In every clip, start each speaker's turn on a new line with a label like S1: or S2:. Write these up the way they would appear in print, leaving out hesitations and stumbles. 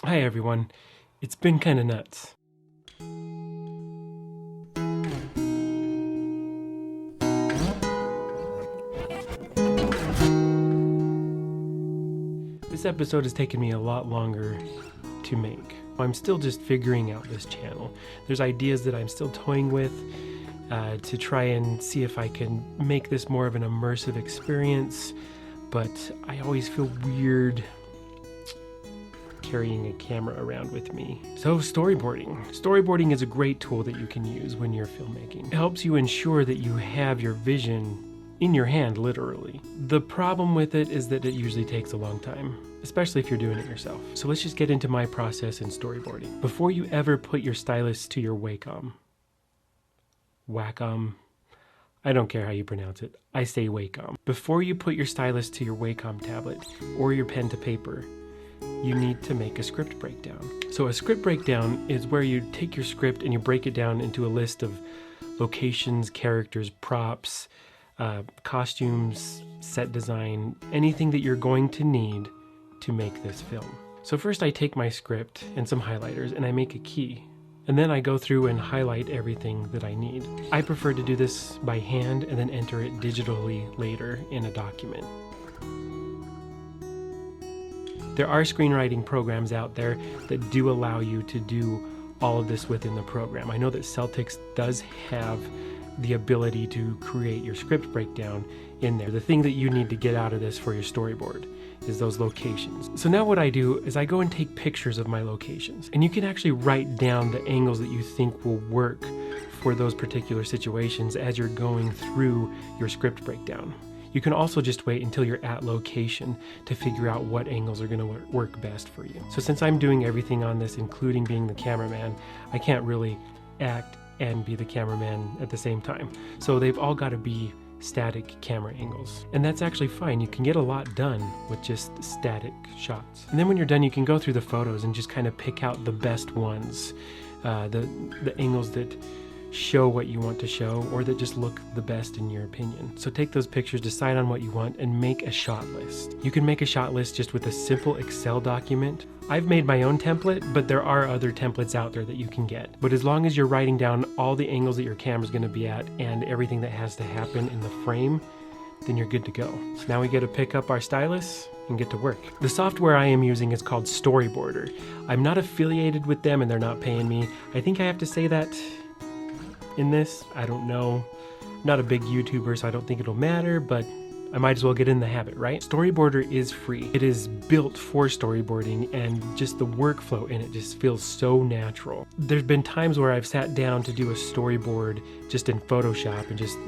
S1: Hi everyone, it's been kinda nuts. This episode has taken me a lot longer to make. I'm still just figuring out this channel. There's ideas that I'm still toying with to try and see if I can make this more of an immersive experience, but I always feel weird carrying a camera around with me. So storyboarding. Storyboarding is a great tool that you can use when you're filmmaking. It helps you ensure that you have your vision in your hand, literally. The problem with it is that it usually takes a long time, especially if you're doing it yourself. So let's just get into my process in storyboarding. Before you ever put your stylus to your Wacom, I don't care how you pronounce it, I say Wacom. Before you put your stylus to your Wacom tablet or your pen to paper, you need to make a script breakdown. So a script breakdown is where you take your script and you break it down into a list of locations, characters, props, costumes, set design, anything that you're going to need to make this film. So first I take my script and some highlighters and I make a key. And then I go through and highlight everything that I need. I prefer to do this by hand and then enter it digitally later in a document. There are screenwriting programs out there that do allow you to do all of this within the program. I know that Celtics does have the ability to create your script breakdown in there. The thing that you need to get out of this for your storyboard is those locations. So now what I do is I go and take pictures of my locations, and you can actually write down the angles that you think will work for those particular situations as you're going through your script breakdown. You can also just wait until you're at location to figure out what angles are going to work best for you. So since I'm doing everything on this, including being the cameraman, I can't really act and be the cameraman at the same time. So they've all got to be static camera angles. And that's actually fine. You can get a lot done with just static shots. And then when you're done, you can go through the photos and just kind of pick out the best ones, the angles that show what you want to show or that just look the best in your opinion. So take those pictures, decide on what you want, and make a shot list. You can make a shot list just with a simple Excel document. I've made my own template, but there are other templates out there that you can get. But as long as you're writing down all the angles that your camera's going to be at and everything that has to happen in the frame, then you're good to go. So now we get to pick up our stylus and get to work. The software I am using is called Storyboarder. I'm not affiliated with them and they're not paying me. I think I have to say that in this. I don't know. I'm not a big YouTuber, so I don't think it'll matter, but I might as well get in the habit, right? Storyboarder is free. It is built for storyboarding, and just the workflow in it just feels so natural. There's been times where I've sat down to do a storyboard just in Photoshop and just,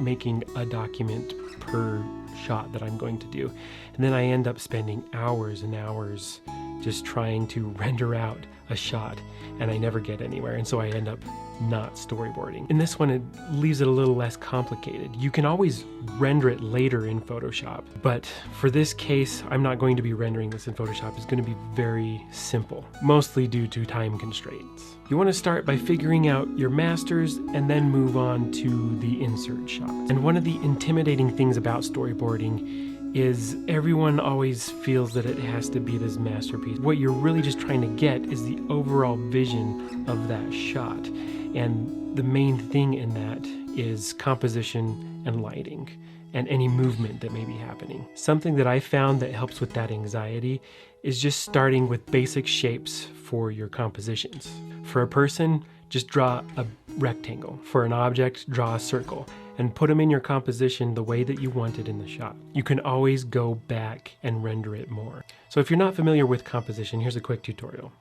S1: making a document per shot that I'm going to do. And then I end up spending hours and hours just trying to render out a shot, and I never get anywhere, and so I end up not storyboarding. In this one, it leaves it a little less complicated. You can always render it later in Photoshop, but for this case, I'm not going to be rendering this in Photoshop. It's going to be very simple, mostly due to time constraints. You want to start by figuring out your masters and then move on to the insert shots. And one of the intimidating things about storyboarding is everyone always feels that it has to be this masterpiece. What you're really just trying to get is the overall vision of that shot. And the main thing in that is composition and lighting and any movement that may be happening. Something that I found that helps with that anxiety is just starting with basic shapes for your compositions. For a person, just draw a rectangle. For an object, draw a circle, and put them in your composition the way that you want it in the shot. You can always go back and render it more. So if you're not familiar with composition, here's a quick tutorial.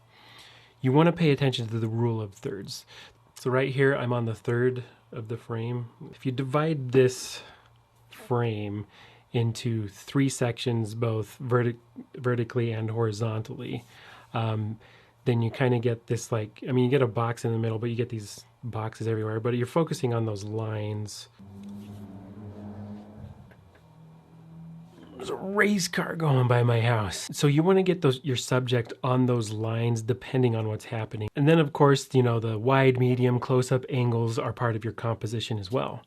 S1: You want to pay attention to the rule of thirds. So right here, I'm on the third of the frame. If you divide this frame into 3 sections, both vertically and horizontally, then you kind of get this you get a box in the middle, but you get these boxes everywhere, but you're focusing on those lines. There's a race car going by my house. So you want to get your subject on those lines depending on what's happening. And then of course, the wide, medium, close-up angles are part of your composition as well.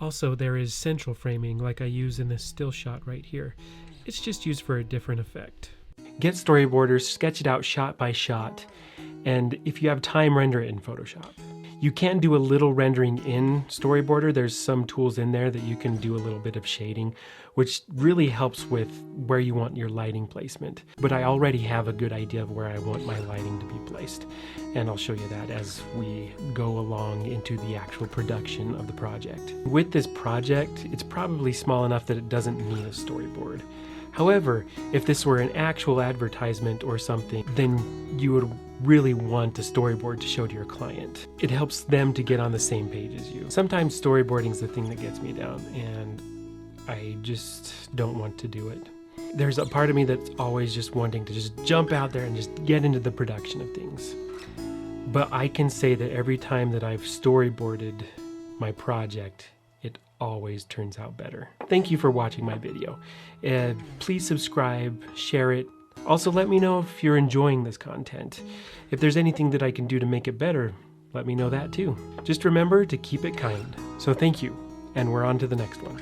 S1: Also, there is central framing like I use in this still shot right here. It's just used for a different effect. Get storyboarders, sketch it out shot by shot, and if you have time, render it in Photoshop. You can do a little rendering in Storyboarder. There's some tools in there that you can do a little bit of shading, which really helps with where you want your lighting placement. But I already have a good idea of where I want my lighting to be placed, and I'll show you that as we go along into the actual production of the project. With this project, it's probably small enough that it doesn't need a storyboard. However, if this were an actual advertisement or something, then you would really want a storyboard to show to your client. It helps them to get on the same page as you. Sometimes storyboarding is the thing that gets me down, and I just don't want to do it. There's a part of me that's always just wanting to just jump out there and just get into the production of things. But I can say that every time that I've storyboarded my project, it always turns out better. Thank you for watching my video. Please subscribe, share it. Also, let me know if you're enjoying this content. If there's anything that I can do to make it better, let me know that too. Just remember to keep it kind. So thank you, and we're on to the next one.